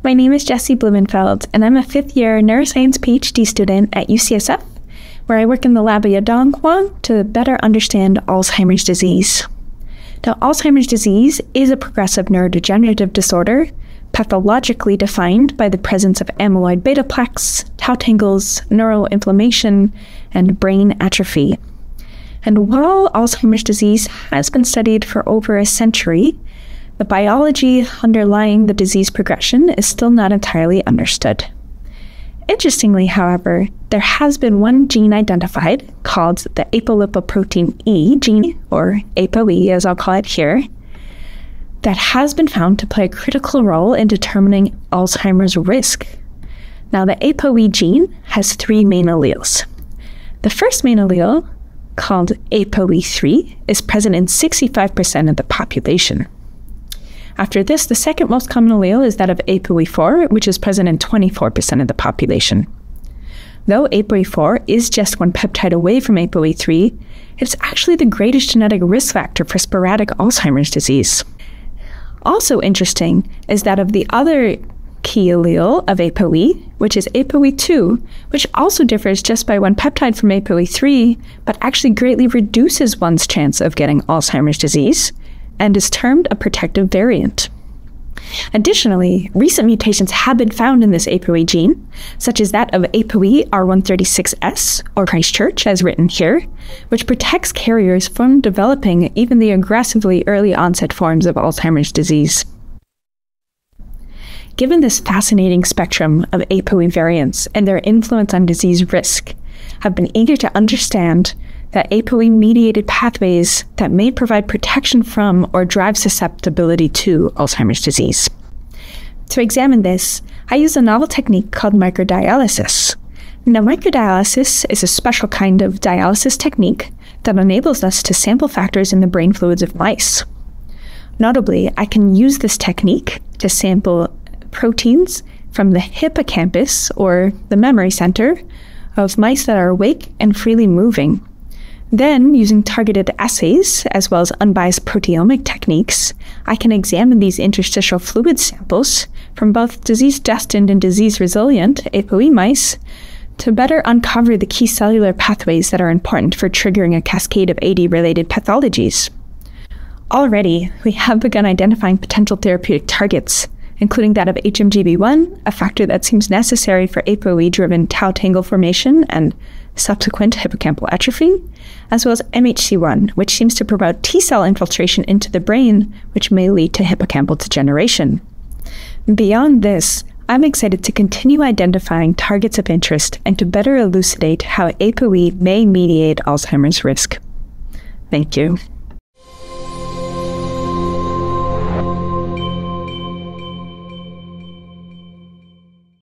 My name is Jessie Blumenfeld, and I'm a fifth-year neuroscience PhD student at UCSF, where I work in the lab of Yadong Huang to better understand Alzheimer's disease. Now, Alzheimer's disease is a progressive neurodegenerative disorder, pathologically defined by the presence of amyloid beta plaques, tau tangles, neural inflammation, and brain atrophy. And while Alzheimer's disease has been studied for over a century, the biology underlying the disease progression is still not entirely understood. Interestingly, however, there has been one gene identified called the apolipoprotein E gene, or ApoE as I'll call it here, that has been found to play a critical role in determining Alzheimer's risk. Now, the ApoE gene has three main alleles. The first main allele, called ApoE3, is present in 65% of the population. After this, the second most common allele is that of ApoE4, which is present in 24% of the population. Though ApoE4 is just one peptide away from ApoE3, it's actually the greatest genetic risk factor for sporadic Alzheimer's disease. Also interesting is that of the other key allele of ApoE, which is ApoE2, which also differs just by one peptide from ApoE3, but actually greatly reduces one's chance of getting Alzheimer's disease, and is termed a protective variant. Additionally, recent mutations have been found in this ApoE gene, such as that of ApoE R136S, or Christchurch as written here, which protects carriers from developing even the aggressively early onset forms of Alzheimer's disease. Given this fascinating spectrum of ApoE variants and their influence on disease risk, I've been eager to understand that ApoE-mediated pathways that may provide protection from or drive susceptibility to Alzheimer's disease. To examine this, I use a novel technique called microdialysis. Now, microdialysis is a special kind of dialysis technique that enables us to sample factors in the brain fluids of mice. Notably, I can use this technique to sample proteins from the hippocampus, or the memory center, of mice that are awake and freely moving. Then, using targeted assays, as well as unbiased proteomic techniques, I can examine these interstitial fluid samples from both disease-destined and disease-resilient ApoE mice to better uncover the key cellular pathways that are important for triggering a cascade of AD-related pathologies. Already, we have begun identifying potential therapeutic targets, including that of HMGB1, a factor that seems necessary for ApoE-driven tau tangle formation and subsequent hippocampal atrophy, as well as MHC1, which seems to promote T-cell infiltration into the brain, which may lead to hippocampal degeneration. Beyond this, I'm excited to continue identifying targets of interest and to better elucidate how ApoE may mediate Alzheimer's risk. Thank you.